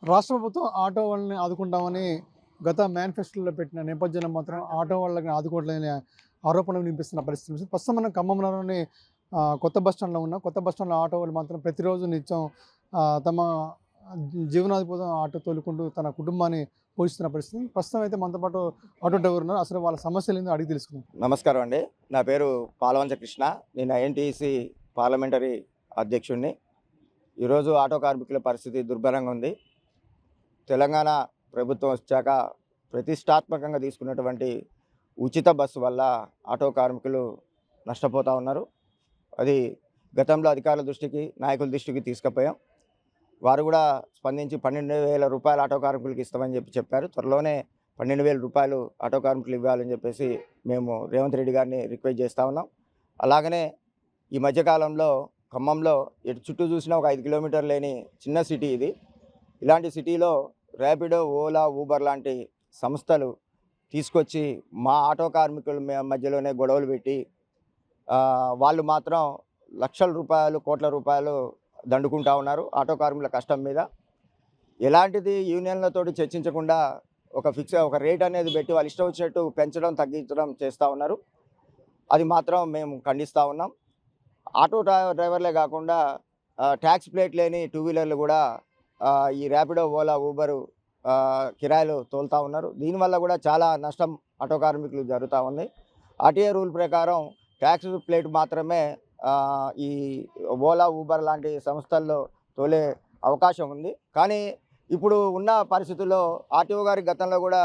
రాష్ట్ర ప్రభుత్వం ఆటో వాళ్ళని ఆదుకుంటామని గత మేనిఫెస్టోలో పెట్టిన నేపథ్యంలో మాత్రం ఆటో వాళ్ళని ఆదుకోవట్లేని ఆరోపణలు వినిపిస్తున్న పరిస్థితి ఉంది. ప్రస్తుతం మనం ఖమ్మంలోని కొత్త బస్ స్టాండ్‌లో ఉన్నాం. కొత్త బస్ స్టాండ్‌లో ఆటో వాళ్ళు మాత్రం ప్రతిరోజు నిత్యం తమ జీవనాధి కోసం ఆటో తోలుకుంటూ తన కుటుంబాన్ని పోషిస్తున్న పరిస్థితి. ప్రస్తుతం అయితే మనతో పాటు ఆటో డ్రైవర్ ఉన్నారు. అసలు వాళ్ళ సమస్యలేందో అడిగి తెలుసుకుందాం. నమస్కారం అండి. నా పేరు పాలవంచ కృష్ణ. నేను ఐఎన్టీయూసీ పార్లమెంటరీ అధ్యక్షుడిని. ఈరోజు ఆటో కార్మికుల పరిస్థితి దుర్భరంగా ఉంది. తెలంగాణ ప్రభుత్వం వచ్చాక ప్రతిష్టాత్మకంగా తీసుకున్నటువంటి ఉచిత బస్సు వల్ల ఆటో కార్మికులు నష్టపోతూ ఉన్నారు. అది గతంలో అధికారుల దృష్టికి, నాయకుల దృష్టికి తీసుకుపోయాం. వారు కూడా స్పందించి 12,000 ఆటో కార్మికులకి ఇస్తామని చెప్పారు. త్వరలోనే 12,000 ఆటో కార్మికులు ఇవ్వాలని చెప్పేసి మేము రేవంత్ రెడ్డి గారిని రిక్వెస్ట్ చేస్తూ ఉన్నాం. అలాగనే ఈ మధ్యకాలంలో ఖమ్మంలో ఎటు చుట్టూ చూసినా ఒక 5 కిలోమీటర్లు లేని చిన్న సిటీ ఇది. ఇలాంటి సిటీలో ర్యాపిడో, ఓలా, ఊబర్ లాంటి సంస్థలు తీసుకొచ్చి మా ఆటో కార్మికుల మధ్యలోనే గొడవలు పెట్టి వాళ్ళు మాత్రం లక్షల రూపాయలు, కోట్ల రూపాయలు దండుకుంటా ఉన్నారు ఆటో కార్మికుల కష్టం మీద. ఎలాంటిది యూనియన్లతోటి చర్చించకుండా ఒక రేట్ అనేది పెట్టి వాళ్ళు ఇష్టం వచ్చినట్టు పెంచడం, తగ్గించడం చేస్తూ ఉన్నారు. అది మాత్రం మేము ఖండిస్తూ ఉన్నాం. ఆటో డ్రైవర్లే కాకుండా ట్యాక్స్ ప్లేట్ లేని టూ వీలర్లు కూడా ఈ ర్యాపిడో, ఓలా, ఊబరు కిరాయిలు తోలుతూ ఉన్నారు. దీనివల్ల కూడా చాలా నష్టం ఆటో కార్మికులు జరుగుతూ ఉంది. ఆర్టీఏ రూల్ ప్రకారం ట్యాక్స్ ప్లేట్ మాత్రమే ఈ ఓలా, ఊబర్ లాంటి సంస్థల్లో తోలే అవకాశం ఉంది. కానీ ఇప్పుడు ఉన్న పరిస్థితుల్లో ఆర్టీఓ గారికి గతంలో కూడా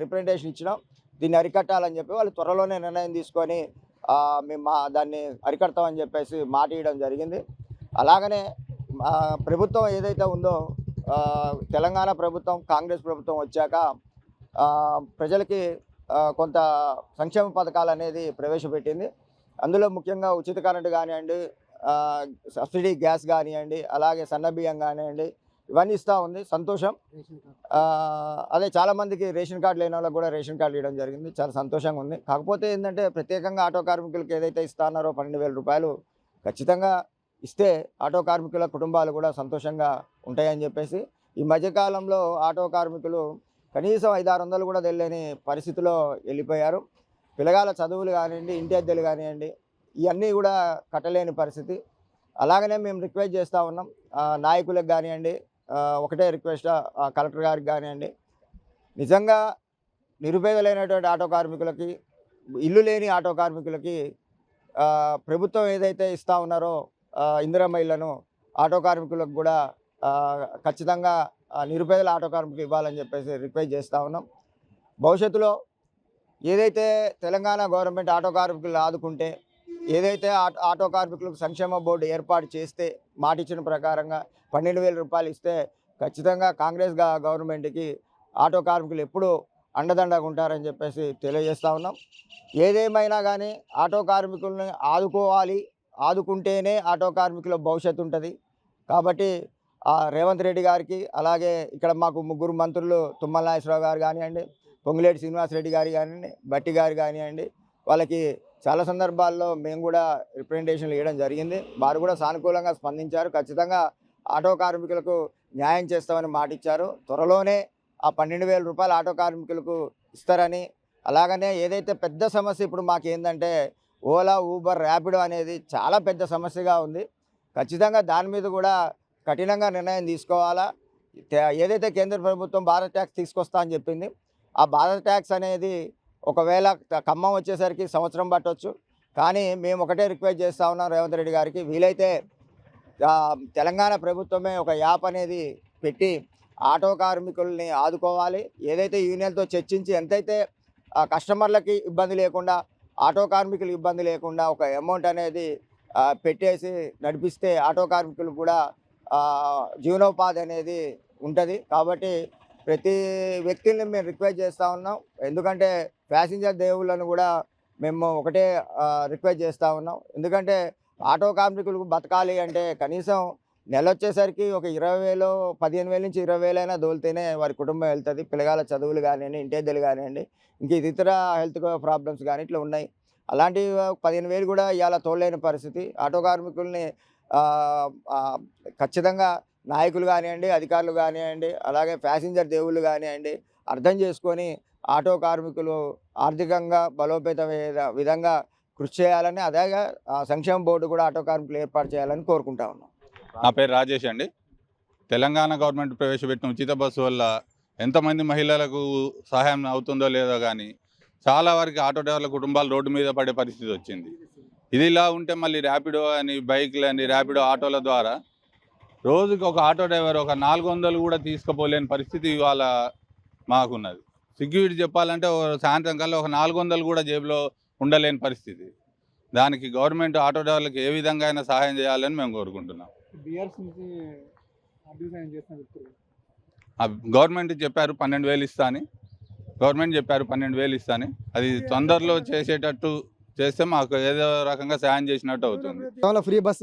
రిప్రజెంటేషన్ ఇచ్చినాం. దీన్ని అరికట్టాలని చెప్పి వాళ్ళు త్వరలోనే నిర్ణయం తీసుకొని మేము దాన్ని అరికడతామని చెప్పేసి మాట ఇవ్వడం జరిగింది. అలాగనే ప్రభుత్వం ఏదైతే ఉందో తెలంగాణ ప్రభుత్వం, కాంగ్రెస్ ప్రభుత్వం వచ్చాక ప్రజలకి కొంత సంక్షేమ పథకాలు అనేది ప్రవేశపెట్టింది. అందులో ముఖ్యంగా ఉచిత కరెంటు కానివ్వండి, సబ్సిడీ గ్యాస్ కానివ్వండి, అలాగే సన్న బియ్యం కానివ్వండి, ఇవన్నీ ఇస్తూ ఉంది. సంతోషం. అదే చాలామందికి రేషన్ కార్డు లేని వాళ్ళకి కూడా రేషన్ కార్డు ఇవ్వడం జరిగింది. చాలా సంతోషంగా ఉంది. కాకపోతే ఏంటంటే ప్రత్యేకంగా ఆటో కార్మికులకు ఏదైతే ఇస్తున్నారో 12,000 ఖచ్చితంగా ఇస్తే ఆటో కార్మికుల కుటుంబాలు కూడా సంతోషంగా ఉంటాయని చెప్పేసి ఈ మధ్యకాలంలో ఆటో కార్మికులు కనీసం 500-600 కూడా తెలియని పరిస్థితిలో వెళ్ళిపోయారు. పిల్లగాల చదువులు కానివ్వండి, ఇంటి అద్దెలు కానివ్వండి, ఇవన్నీ కూడా కట్టలేని పరిస్థితి. అలాగనే మేము రిక్వెస్ట్ చేస్తూ ఉన్నాం నాయకులకు కానివ్వండి, ఒకటే రిక్వెస్ట్ కలెక్టర్ గారికి కానివ్వండి, నిజంగా నిరుపేదలైనటువంటి ఆటో కార్మికులకి, ఇల్లు లేని ఆటో కార్మికులకి ప్రభుత్వం ఏదైతే ఇస్తూ ఉన్నారో ఇందిరమ్మ ఇళ్లను ఆటో కార్మికులకు కూడా ఖచ్చితంగా నిరుపేదల ఆటో కార్మికులు ఇవ్వాలని చెప్పేసి రిక్వెస్ట్ చేస్తూ ఉన్నాం. భవిష్యత్తులో ఏదైతే తెలంగాణ గవర్నమెంట్ ఆటో కార్మికులు ఆదుకుంటే, ఏదైతే ఆటో కార్మికులకు సంక్షేమ బోర్డు ఏర్పాటు చేస్తే మాట ఇచ్చిన ప్రకారంగా 12,000 ఇస్తే ఖచ్చితంగా కాంగ్రెస్ గవర్నమెంట్కి ఆటో కార్మికులు ఎప్పుడూ అండదండగా ఉంటారని చెప్పేసి తెలియజేస్తూ ఉన్నాం. ఏదేమైనా కానీ ఆటో కార్మికులను ఆదుకోవాలి. ఆదుకుంటేనే ఆటో కార్మికుల భవిష్యత్తు ఉంటుంది. కాబట్టి రేవంత్ రెడ్డి గారికి, అలాగే ఇక్కడ మాకు 3 మంత్రులు తుమ్మల నాగేశ్వరరావు గారు కానివ్వండి, పొంగులేటి శ్రీనివాసరెడ్డి గారు కానివ్వండి, బట్టి గారు కానివ్వండి, వాళ్ళకి చాలా సందర్భాల్లో మేము కూడా రిప్రజెంటేషన్లు ఇవ్వడం జరిగింది. వారు కూడా సానుకూలంగా స్పందించారు. ఖచ్చితంగా ఆటో కార్మికులకు న్యాయం చేస్తామని మాట ఇచ్చారు. త్వరలోనే ఆ 12,000 ఆటో కార్మికులకు ఇస్తారని, అలాగనే ఏదైతే పెద్ద సమస్య ఇప్పుడు మాకేందంటే ఓలా, ఊబర్, ర్యాపిడో అనేది చాలా పెద్ద సమస్యగా ఉంది. ఖచ్చితంగా దాని మీద కూడా కఠినంగా నిర్ణయం తీసుకోవాలా. ఏదైతే కేంద్ర ప్రభుత్వం భారత్ ట్యాక్స్ తీసుకొస్తా అని చెప్పింది, ఆ భారత్ ట్యాక్స్ అనేది ఒకవేళ ఖమ్మం వచ్చేసరికి సంవత్సరం పట్టవచ్చు. కానీ మేము ఒకటే రిక్వెస్ట్ చేస్తూ ఉన్నాం రేవంత్ రెడ్డి గారికి, వీలైతే తెలంగాణ ప్రభుత్వమే ఒక యాప్ అనేది పెట్టి ఆటో కార్మికుల్ని ఆదుకోవాలి. ఏదైతే యూనియన్తో చర్చించి ఎంతైతే కస్టమర్లకి ఇబ్బంది లేకుండా, ఆటో కార్మికులకు ఇబ్బంది లేకుండా ఒక అమౌంట్ అనేది పెట్టేసి నడిపిస్తే ఆటో కార్మికులు కూడా జీవనోపాధి అనేది ఉంటుంది. కాబట్టి ప్రతి వ్యక్తిని మేము రిక్వెస్ట్ చేస్తూ ఉన్నాం. ఎందుకంటే ప్యాసింజర్ దేవుళ్ళను కూడా మేము ఒకటే రిక్వెస్ట్ చేస్తూ ఉన్నాం. ఎందుకంటే ఆటో కార్మికులకు బతకాలి అంటే కనీసం నెల వచ్చేసరికి ఒక 20,000, 15,000 నుంచి 20,000 అయినా దోలితేనే వారి కుటుంబం వెళ్తుంది. పిల్లగాల చదువులు కానివ్వండి, ఇంటి అద్దెలు కానివ్వండి, ఇంక ఇతర హెల్త్ ప్రాబ్లమ్స్ కానీ ఇట్లా ఉన్నాయి. అలాంటి 15,000 కూడా ఇవాళ తోలేని పరిస్థితి. ఆటో కార్మికుల్ని ఖచ్చితంగా నాయకులు కానివ్వండి, అధికారులు కానివ్వండి, అలాగే ప్యాసింజర్ దేవుళ్ళు కానివ్వండి అర్థం చేసుకొని ఆటో కార్మికులు ఆర్థికంగా బలోపేతమయ్యే విధంగా కృషి చేయాలని, అలాగే సంక్షేమ బోర్డు కూడా ఆటో కార్మికులు ఏర్పాటు చేయాలని కోరుకుంటా ఉన్నాం. నా పేరు రాజేష్ అండి. తెలంగాణ గవర్నమెంట్ ప్రవేశపెట్టిన ఉచిత బస్సు వల్ల ఎంతమంది మహిళలకు సహాయం అవుతుందో లేదో కానీ చాలా వరకు ఆటో డ్రైవర్ల కుటుంబాలు రోడ్డు మీద పడే పరిస్థితి వచ్చింది. ఇది ఇలా ఉంటే మళ్ళీ ర్యాపిడో అని, బైక్లు అని, ర్యాపిడో ఆటోల ద్వారా రోజుకి ఒక ఆటో డ్రైవర్ ఒక 400 కూడా తీసుకుపోలేని పరిస్థితి ఇవాళ మాకున్నది. సిగ్గువిడి చెప్పాలంటే సాయంత్రం కల్లా ఒక 400 కూడా జేబులో ఉండలేని పరిస్థితి. దానికి గవర్నమెంట్ ఆటో డ్రైవర్లకు ఏ విధంగా అయినా సహాయం చేయాలని మేము కోరుకుంటున్నాం. గవర్నమెంట్ చెప్పారు 12,000 ఇస్తా అని. అది తొందరలో చేసేటట్టు చేస్తే మాకు ఏదో రకంగా సాయం చేసినట్టు అవుతుంది. ఫ్రీ బస్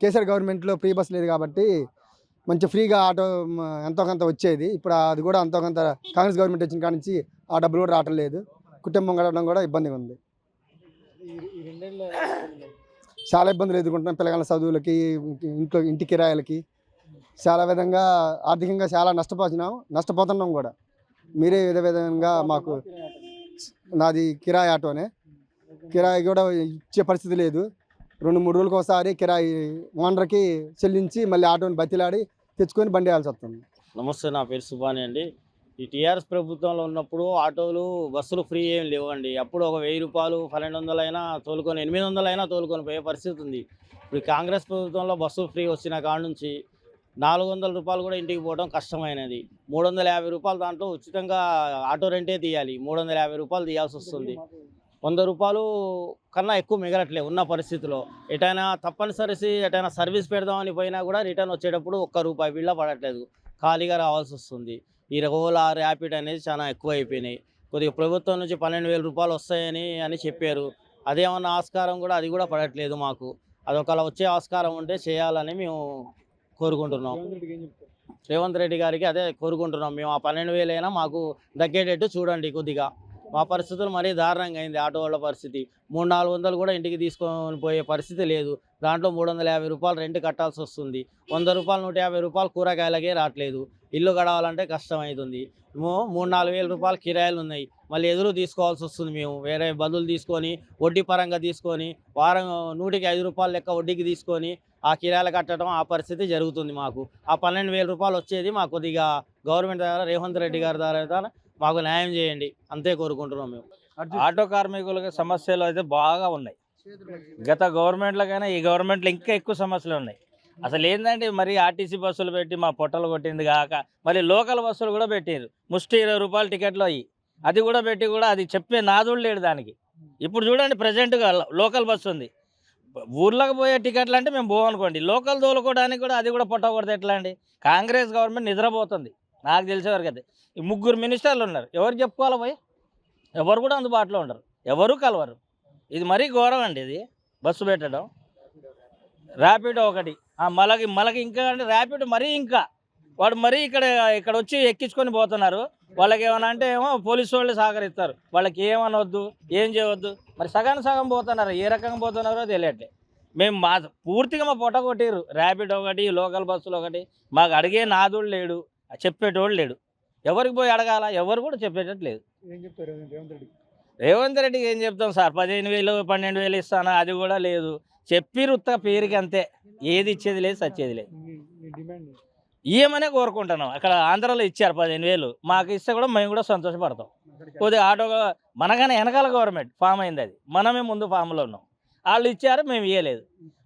కేసీఆర్ గవర్నమెంట్లో ఫ్రీ బస్ లేదు కాబట్టి మంచి ఫ్రీగా ఆటో ఎంతో కొంత వచ్చేది. ఇప్పుడు అది కూడా ఎంతో కొంత కాంగ్రెస్ గవర్నమెంట్ వచ్చిన కాడ నుంచి ఆ డబ్బులు కూడా రావటం లేదు. కుటుంబం గడవడం కూడా ఇబ్బందిగా ఉంది. చాలా ఇబ్బందులు ఎదుర్కొంటున్నాం. పిల్లగాళ్ళ చదువులకి, ఇంటి కిరాయిలకి చాలా విధంగా ఆర్థికంగా చాలా నష్టపోతున్నాం కూడా. మీరే విధంగా మాకు నాది కిరాయి ఆటోనే, కిరాయి కూడా ఇచ్చే పరిస్థితి లేదు. 2-3 రోజులకు ఒకసారి కిరాయి ఓనర్కి చెల్లించి మళ్ళీ ఆటోని బతిలాడి తెచ్చుకొని బండి వేయాల్సి వస్తుంది. నమస్తే, నా పేరు సుబాని అండి. ఈ టీఆర్ఎస్ ప్రభుత్వంలో ఉన్నప్పుడు ఆటోలు బస్సులు ఫ్రీ ఏం లేవండి. అప్పుడు ఒక 1000 రూపాయలు 1200 అయినా తోలుకొని 800 అయినా తోలుకొని పోయే పరిస్థితి ఉంది. ఇప్పుడు కాంగ్రెస్ ప్రభుత్వంలో బస్సు ఫ్రీ వచ్చిన కాడ నుంచి 400 రూపాయలు కూడా ఇంటికి పోవడం కష్టమైనది. 350 రూపాయలు దాంట్లో ఉచితంగా ఆటో రెంటే తీయాలి. 350 రూపాయలు తీయాల్సి వస్తుంది. 100 రూపాయలు కన్నా ఎక్కువ మిగలట్లే ఉన్న పరిస్థితిలో. ఎటైనా సర్వీస్ పెడదామని పోయినా కూడా రిటర్న్ వచ్చేటప్పుడు ₹1 బిళ్ళ పడట్లేదు, ఖాళీగా రావాల్సి వస్తుంది. ఈ ఓలా, ర్యాపిడ్ అనేది చాలా ఎక్కువ అయిపోయినాయి. కొద్దిగా ప్రభుత్వం నుంచి 12,000 రూపాయలు వస్తాయని చెప్పారు. అదేమన్నా ఆస్కారం కూడా అది కూడా పడట్లేదు మాకు. అదొకలా వచ్చే ఆస్కారం ఉంటే చేయాలని మేము కోరుకుంటున్నాం. రేవంత్ రెడ్డి గారికి అదే కోరుకుంటున్నాం మేము. ఆ 12,000 అయినా మాకు దగ్గేటట్టు చూడండి. కొద్దిగా మా పరిస్థితులు మరీ దారుణంగా అయింది. ఆటో వాళ్ళ పరిస్థితి 300-400 కూడా ఇంటికి తీసుకొని పోయే పరిస్థితి లేదు. దాంట్లో 350 రూపాయలు రెంట్ కట్టాల్సి వస్తుంది. 100 రూపాయలు 150 రూపాయలు కూరగాయలకే రావట్లేదు. ఇల్లు గడవాలంటే కష్టం అవుతుంది. 3-4 వేల రూపాయలు కిరాయిలు ఉన్నాయి. మళ్ళీ ఎదురు తీసుకోవాల్సి వస్తుంది. మేము వేరే బదులు తీసుకొని వడ్డీ పరంగా తీసుకొని వారం 100కి 5 రూపాయలు లెక్క వడ్డీకి తీసుకొని ఆ కిరాయిలు కట్టడం ఆ పరిస్థితి జరుగుతుంది మాకు. ఆ 12,000 రూపాయలు వచ్చేది మాకు కొద్దిగా గవర్నమెంట్ ద్వారా, రేవంత్ రెడ్డి గారి ద్వారా మాకు న్యాయం చేయండి, అంతే కోరుకుంటున్నాం మేము. ఆటో కార్మికులకి సమస్యలు అయితే బాగా ఉన్నాయి. గత గవర్నమెంట్లకైనా ఈ గవర్నమెంట్లో ఇంకా ఎక్కువ సమస్యలు ఉన్నాయి. అసలు ఏంటంటే మరి ఆర్టీసీ బస్సులు పెట్టి మా పొట్టలు కొట్టింది కాక మళ్ళీ లోకల్ బస్సులు కూడా పెట్టారు. ముష్టి 20 రూపాయలు టికెట్లు అయ్యి అది కూడా పెట్టి కూడా అది చెప్పే నాదుడు లేడు దానికి. ఇప్పుడు చూడండి ప్రజెంట్గా లోకల్ బస్సు ఉంది. ఊర్లోకి పోయే టికెట్లు అంటే మేము పోవనుకోండి, లోకల్ తోలుకోవడానికి కూడా అది కూడా పొట్ట కొడితే ఎట్లా అండి? కాంగ్రెస్ గవర్నమెంట్ నిద్రపోతుంది నాకు తెలిసేవరకు అయితే. ఈ 3 మినిస్టర్లు ఉన్నారు, ఎవరు చెప్పుకోవాలి పోయి? ఎవరు కూడా అందుబాటులో ఉండరు, ఎవరు కలవరు. ఇది మరీ ఘోరం అండి. ఇది బస్సు పెట్టడం, ర్యాపిడో ఒకటి, మళ్ళీ ఇంకా అంటే ర్యాపిడో మరీ ఇంకా వాడు మరీ ఇక్కడ వచ్చి ఎక్కించుకొని పోతున్నారు. వాళ్ళకి ఏమన్నా అంటే ఏమో పోలీసు వాళ్ళు సహకరిస్తారు, వాళ్ళకి ఏమనొద్దు, ఏం చేయవద్దు. మరి సగం పోతున్నారు, ఏ రకంగా పోతున్నారో తెలియట్లే. మేము పూర్తిగా మా పొట్ట కొట్టిర్రు. ర్యాపిడో ఒకటి, లోకల్ బస్సులు ఒకటి, మాకు అడిగే నాదుడు లేడు, చెప్పేటోడు లేడు. ఎవరికి పోయి అడగాల, ఎవరు కూడా చెప్పేటట్టు లేదు. రేవంత్ రెడ్డికి ఏం చెప్తాం సార్? 15,000 12,000 ఇస్తాను, అది కూడా లేదు. చెప్పిరు ఉత్త పేరుకి అంతే, ఏది ఇచ్చేది లేదు, సచ్చేది లేదు. ఇయ్యమనే కోరుకుంటున్నాం. అక్కడ ఆంధ్రాలో ఇచ్చారు 15,000, మాకు ఇస్తే కూడా మేము కూడా సంతోషపడతాం. కొద్దిగా ఆటో మనగానే వెనకాల గవర్నమెంట్ ఫామ్ అయింది, అది మనమే ముందు ఫామ్లో ఉన్నాం. వాళ్ళు ఇచ్చారు, మేము ఇవ్వలేదు.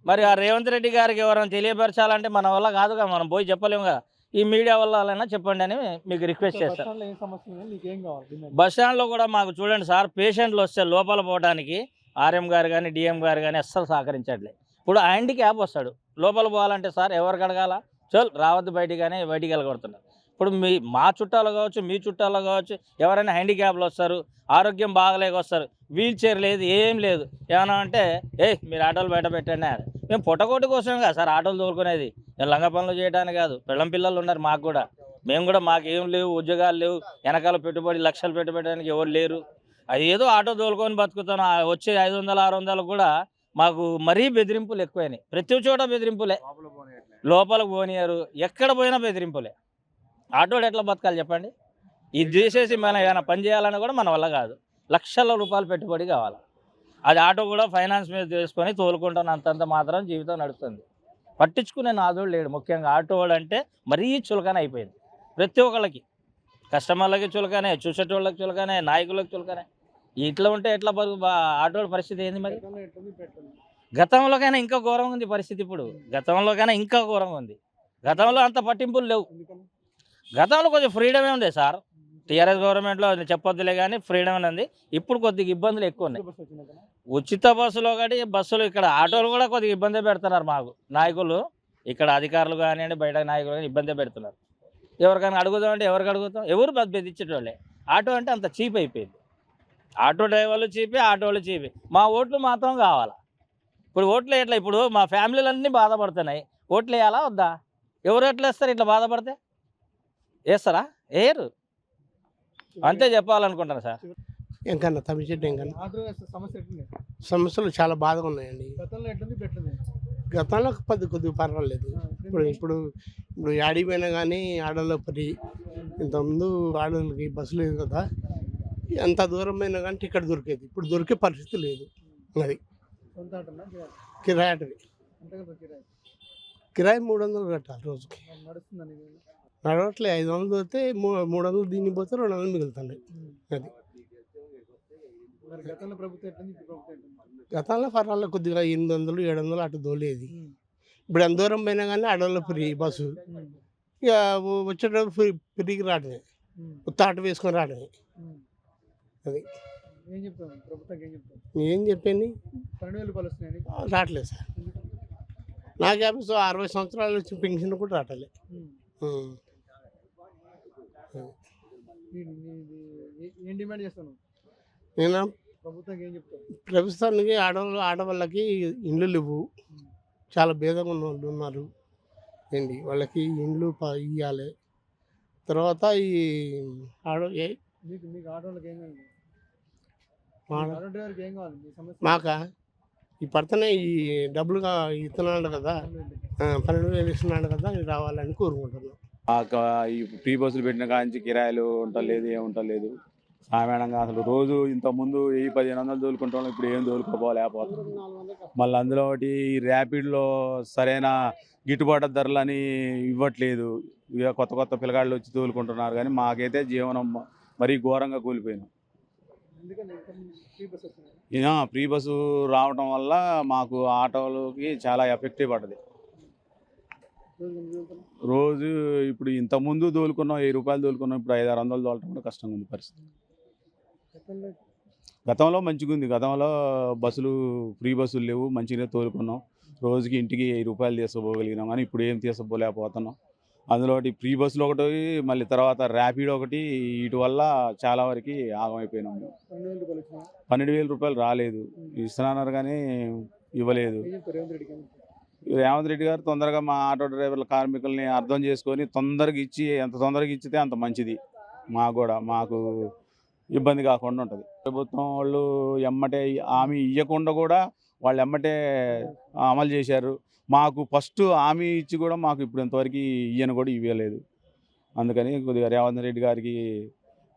మరి ఆ రేవంత్ రెడ్డి గారికి ఎవరైనా తెలియపరచాలంటే మన వల్ల కాదుగా, మనం పోయి చెప్పలేము కదా. ఈ మీడియా వల్ల చెప్పండి అని మీకు రిక్వెస్ట్ చేస్తాను. బస్ స్టాండ్లో కూడా మాకు చూడండి సార్, పేషెంట్లు వస్తే లోపల పోవడానికి ఆర్ఎం గారు కానీ డిఎం గారు కానీ అస్సలు సహకరించట్లేదు. ఇప్పుడు హ్యాండిక్యాప్ వస్తాడు, లోపల పోవాలంటే సార్ ఎవరికి అడగాల? చల్ రావద్దు బయటికి వెళ్ళగొడుతున్నారు. ఇప్పుడు మా చుట్టాలు కావచ్చు, మీ చుట్టాలు కావచ్చు, ఎవరైనా హ్యాండిక్యాప్లు వస్తారు, ఆరోగ్యం బాగలేక వస్తారు, వీల్ చైర్ లేదు, ఏం లేదు. ఏమన్నా అంటే మీరు ఆటోలు బయట పెట్టండి. మేము పొట్టకోటి కోసం కదా సార్ ఆటోలు తోలుకునేది, లంగ పనులు చేయడానికి కాదు. పెళ్ళం పిల్లలు ఉన్నారు మాకు కూడా, మాకు ఏం లేవు, ఉద్యోగాలు లేవు, వెనకాల పెట్టుబడి లక్షలు పెట్టడానికి ఎవరు లేరు. అది ఏదో ఆటో తోలుకొని బతుకుతాను. వచ్చే 500 600 కూడా మాకు మరీ బెదిరింపులు ఎక్కువైనాయి. ప్రతి చోట బెదిరింపులే. లోపలికి పోనీయరు, ఎక్కడ పోయినా బెదిరింపులే. ఆటోడు ఎట్లా బతకాలి చెప్పండి? ఇది చేసేసి మనం ఏమైనా పని చేయాలన్నా కూడా మన వల్ల కాదు. లక్షల రూపాయలు పెట్టుబడి కావాలి. అది ఆటో కూడా ఫైనాన్స్ మీద చేసుకొని తోలుకుంటాను, అంతంత మాత్రం జీవితం నడుస్తుంది. పట్టించుకునే నాదోడు లేడు. ముఖ్యంగా ఆటో వాడు అంటే మరీ చులకన అయిపోయింది. ప్రతి ఒక్కళ్ళకి, కస్టమర్లకి చులకనే, చూసేటోళ్ళకి చులకనే, నాయకులకు చులకనే. ఇట్లా ఉంటే ఎట్లా ఆటోల పరిస్థితి ఏంది మరి? గతంలోకైనా ఇంకా ఘోరంగా ఉంది పరిస్థితి. ఇప్పుడు గతంలోకైనా ఇంకా ఘోరంగా ఉంది. గతంలో అంత పట్టింపులు లేవు. గతంలో కొంచెం ఫ్రీడమే ఉంది సార్. టీఆర్ఎస్ గవర్నమెంట్లో చెప్పొద్దులే కానీ ఫ్రీడమ్ ఉంది. ఇప్పుడు కొద్దిగా ఇబ్బందులు ఎక్కువ ఉన్నాయి. ఉచిత బస్సులు ఒకటి, బస్సులు ఇక్కడ ఆటోలు కూడా కొద్దిగా ఇబ్బంది పెడుతున్నారు మాకు నాయకులు. ఇక్కడ అధికారులు కానివ్వండి, బయట నాయకులు కానీ ఇబ్బంది పెడుతున్నారు. ఎవరికైనా అడుగుదామంటే ఎవరికి అడుగుతాం? ఎవరు బెదిరించేటోళ్ళే. ఆటో అంటే అంత చీప్ అయిపోయింది. ఆటో డ్రైవర్లు చీపే, ఆటోలు చీపే. మా ఓట్లు మాత్రం కావాలా? ఇప్పుడు ఓట్లు ఎట్లా? ఇప్పుడు మా ఫ్యామిలీలన్నీ బాధపడుతున్నాయి. ఓట్లు వేయాలా వద్దా? ఎవరు ఎట్లా వేస్తారు? ఇట్లా బాధపడితే వేస్తారా? వేయరు. అంతే చెప్పాలనుకుంటాను సార్. ఎంకన్నా తమ్మిచెట్టు ఎంకన్నా ఆటో సమస్య ఎట్లుంది? సమస్యలు చాలా బాధగా ఉన్నాయండి. గతంలో ఎట్లుంది, ఇప్పుడు ఎట్లుంది? గతంలో కొద్దిగా పర్వాలేదు. ఇప్పుడు యాడికి పోయినా కానీ ఆడోళ్ళ పరి, ఇంతకుముందు ఆడోళ్ళకి బస్సు లేదు కదా, ఎంత దూరం పోయినా కానీ టికెట్ దొరికేది. ఇప్పుడు దొరికే పరిస్థితి లేదు. అది సొంత ఆటోనా? కిరాయి ఆటోవి. ఎంత కడతారు కిరాయి? కిరాయి 300 కట్టాలి రోజుకి. నడుస్తుందని నడవట్లే. 500 పోతే 300 దీన్ని పోతే 200 మిగులుతుంది. అది మరి గతంలో ప్రభుత్వం ఎట్లుంది, ఇప్పుడు ప్రభుత్వం ఎట్లుంది? గతంలో పర్వాలేదు, కొద్దిగా 800 700 అటు దోలేది. ఇప్పుడు ఎంత దూరం పోయినా కానీ ఆడోళ్ళ ఫ్రీ బస్సు. ఇక వచ్చేటప్పుడు ఫ్రీకి రావడమే, కొత్త ఆటో వేసుకొని రావడమే. అది ఏం చెప్తాను ప్రభుత్వానికి? ఏం చెప్తాను? ఏం చెప్పాను? 12,000 రూపాయలు వస్తున్నాయని. రావట్లేదు సార్. నాకు 60 సంవత్సరాలు వచ్చి పెన్షన్ కూడా రావట్లేదు. ఏం డిమాండ్ చేస్తాను? నేను ప్రభుత్వానికి ఏం చెప్తాను? ప్రభుత్వానికి ఆడవాళ్ళకి ఇండ్లు లేవు, చాలా భేదంగా ఉన్న వాళ్ళు ఉన్నారు ఏంటి, వాళ్ళకి ఇండ్లు ఇవ్వాలి. తర్వాత ఈ మీకు ఆటోళ్ళకి ఏం కావాలి? ఆడ ఆటో డ్రైవర్కి ఏం కావాలి? మీ సమస్య మాక ఈ పడుతున్నాయి, ఈ డబ్బులుగా ఇస్తున్నాడు కదా, 12,000 ఇస్తున్నాడు కదా, ఇది రావాలని కోరుకుంటున్నాం. ఈ ఫ్రీ బస్సులు పెట్టిన కాంచి కిరాయిలు ఉండలేదు, ఏం ఉండలేదు. సామాన్యంగా అసలు రోజు ఇంతకుముందు 1000-1500 తోలుకుంటాం, ఇప్పుడు ఏం తోలుకోలేకపోతున్నాం. మళ్ళీ అందులో ఒకటి ర్యాపిడ్లో సరైన గిట్టుబాటు ధరలని ఇవ్వట్లేదు. ఇక కొత్త కొత్త పిల్లగాళ్ళు వచ్చి తోలుకుంటున్నారు, కానీ మాకైతే జీవనం మరీ ఘోరంగా కూలిపోయినాం. ఫ్రీ బస్సు రావడం వల్ల మాకు ఆటోలకి చాలా ఎఫెక్టివ్ పడ్డది. రోజు ఇప్పుడు ఇంతకుముందు తోలుకున్నాం 1000 రూపాయలు తోలుకున్నాం, ఇప్పుడు 500-600 తోలటం కూడా కష్టంగా ఉంది పరిస్థితి. గతంలో మంచిగా ఉంది. గతంలో బస్సులు ఫ్రీ బస్సులు లేవు, మంచిగానే తోలుకున్నాం. రోజుకి ఇంటికి 1000 రూపాయలు తీసుకుపోగలిగినాం, కానీ ఇప్పుడు ఏం తీసుకుపోలేకపోతున్నాం. అందులో ఒకటి ఫ్రీ బస్సులు ఒకటి, మళ్ళీ తర్వాత ర్యాపిడ్ ఒకటి, వీటి వల్ల చాలా వరకు ఆగమైపోయినాం. 12,000 రూపాయలు రాలేదు, ఇస్తున్నారు కానీ ఇవ్వలేదు. రేవంత్ రెడ్డి గారు తొందరగా మా ఆటో డ్రైవర్ల కార్మికుల్ని అర్థం చేసుకొని తొందరగా ఇచ్చి, ఎంత తొందరగా ఇచ్చితే అంత మంచిది. మాకు ఇబ్బంది కాకుండా ఉంటుంది. ప్రభుత్వం వాళ్ళు ఎమ్మటే హామీ ఇవ్వకుండా కూడా వాళ్ళు ఎమ్మటే అమలు చేశారు. మాకు ఫస్ట్ హామీ ఇచ్చి కూడా మాకు ఇప్పుడు ఇంతవరకు ఇయ్యను కూడా ఇవ్వలేదు. అందుకని కొద్దిగా రేవంత్ రెడ్డి గారికి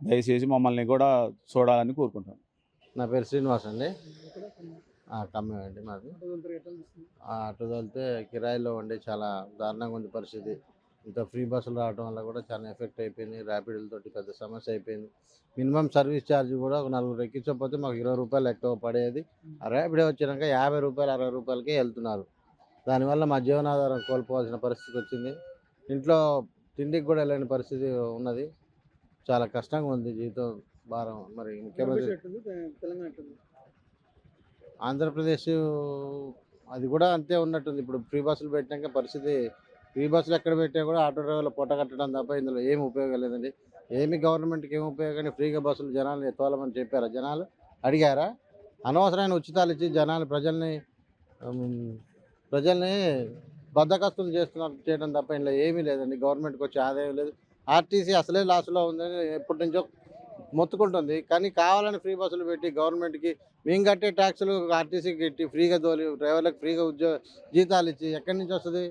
దయచేసి మమ్మల్ని కూడా చూడాలని కోరుకుంటాను. నా పేరు శ్రీనివాస్ అండి. ఖమ్మం అండి మాది. అటు వెళ్తే కిరాయిలో ఉండి చాలా దారుణంగా ఉంది పరిస్థితి. ఇంత ఫ్రీ బస్సులు రావడం వల్ల కూడా చాలా ఎఫెక్ట్ అయిపోయింది. ర్యాపిడ్లతోటి పెద్ద సమస్య అయిపోయింది. మినిమం సర్వీస్ ఛార్జ్ కూడా ఒక 4 ఎక్కించకపోతే మాకు 20 రూపాయలు ఎక్కువ పడేది. ఆ ర్యాపిడ్ వచ్చినాక 50 రూపాయలు 60 రూపాయలకే వెళ్తున్నారు. దానివల్ల మా జీవనాధారం కోల్పోవాల్సిన పరిస్థితి వచ్చింది. ఇంట్లో తిండికి కూడా వెళ్ళని పరిస్థితి ఉన్నది. చాలా కష్టంగా ఉంది జీవితం భారం. మరి ముఖ్యమంత్రి ఆంధ్రప్రదేశ్ అది కూడా అంతే ఉన్నట్టుంది. ఇప్పుడు ఫ్రీ బస్సులు పెట్టినాక పరిస్థితి, ఫ్రీ బస్సులు ఎక్కడ పెట్టినా కూడా ఆటో డ్రైవర్లు పొట్ట కట్టడం తప్ప ఇందులో ఏమి ఉపయోగం లేదండి. ఏమి గవర్నమెంట్కి ఏమి ఉపయోగం? ఫ్రీగా బస్సులు జనాలు తోలమని చెప్పారా? జనాలు అడిగారా? అనవసరమైన ఉచితాలు ఇచ్చి ప్రజల్ని బద్దకస్తులు చేయడం తప్ప ఇందులో ఏమీ లేదండి. గవర్నమెంట్కి వచ్చే ఆదాయం లేదు. ఆర్టీసీ అసలే లాస్లో ఉందని ఎప్పటి నుంచో మొత్తుకుంటుంది, కానీ కావాలని ఫ్రీ బస్సులు పెట్టి గవర్నమెంట్కి మేము కట్టే ట్యాక్సులు ఆర్టీసీకి కట్టి ఫ్రీగా తోలి డ్రైవర్లకు ఫ్రీగా జీతాలు ఇచ్చి ఎక్కడి నుంచి వస్తుంది?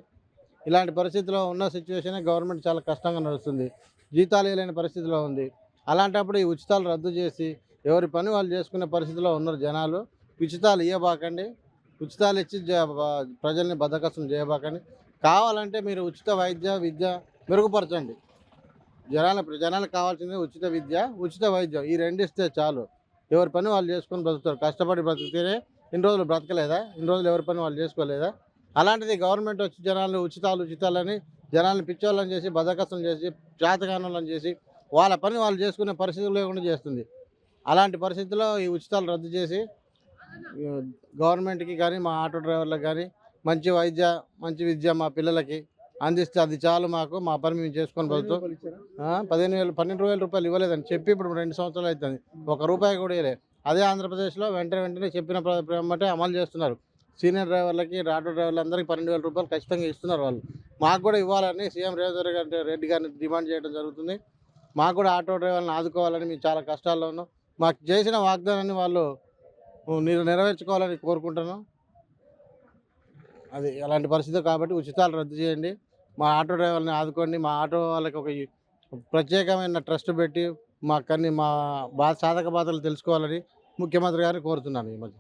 ఇలాంటి పరిస్థితిలో ఉన్న సిచ్యువేషన్ గవర్నమెంట్ చాలా కష్టంగా నడుస్తుంది, జీతాలు లేని పరిస్థితిలో ఉంది. అలాంటప్పుడు ఈ ఉచితాలు రద్దు చేసి ఎవరి పని వాళ్ళు చేసుకునే పరిస్థితిలో ఉన్నారు జనాలు. ఉచితాలు ఇవ్వబాకండి, ఉచితాలు ఇచ్చి ప్రజల్ని బద్దకస్తం చేయబాకండి. కావాలంటే మీరు ఉచిత వైద్య విద్య మెరుగుపరచండి. జనాలకు కావాల్సింది ఉచిత విద్య, ఉచిత వైద్యం, ఈ రెండు ఇస్తే చాలు. ఎవరి పని వాళ్ళు చేసుకొని బ్రతుకుతారు. కష్టపడి బ్రతికితేనే ఇన్ని రోజులు బ్రతకలేదా? ఇన్ని రోజులు ఎవరి పని వాళ్ళు చేసుకోలేదా? అలాంటిది గవర్నమెంట్ వచ్చి జనాలను ఉచితాలని జనాలను పిచ్చోళ్ళని చేసి బద్దకస్తం చేసి చేతగానులను చేసి వాళ్ళ పని వాళ్ళు చేసుకునే పరిస్థితులు లేకుండా చేస్తుంది. అలాంటి పరిస్థితుల్లో ఈ ఉచితాలు రద్దు చేసి గవర్నమెంట్కి కానీ మా ఆటో డ్రైవర్లకు కానీ మంచి వైద్య మంచి విద్య మా పిల్లలకి అందిస్తే అది చాలు మాకు. మా పని మేము చేసుకొని బతుకుతాం. 12,000 రూపాయలు ఇవ్వలేదని చెప్పి ఇప్పుడు 2 సంవత్సరాలు అవుతుంది, ₹1 కూడా ఇవ్వలేదు. అదే ఆంధ్రప్రదేశ్లో వెంటనే చెప్పిన బట్టే అమలు చేస్తున్నారు. సీనియర్ డ్రైవర్లకి ఆటో డ్రైవర్లందరికీ 12,000 రూపాయలు ఖచ్చితంగా ఇస్తున్నారు వాళ్ళు. మాకు కూడా ఇవ్వాలని సీఎం రేవంత్ రెడ్డి గారిని డిమాండ్ చేయడం జరుగుతుంది. మాకు కూడా ఆటో డ్రైవర్లను ఆదుకోవాలని మేము చాలా కష్టాల్లో ఉన్నాం. మాకు చేసిన వాగ్దానాన్ని వాళ్ళు నెరవేర్చుకోవాలని కోరుకుంటున్నాం. అది అలాంటి పరిస్థితి కాబట్టి ఉచితాలు రద్దు చేయండి, మా ఆటో డ్రైవర్ని ఆదుకోండి. మా ఆటో వాళ్ళకి ఒక ప్రత్యేకమైన ట్రస్ట్ పెట్టి మా సాధక బాధలు తెలుసుకోవాలని ముఖ్యమంత్రి గారిని కోరుతున్నాను ఈ మధ్య.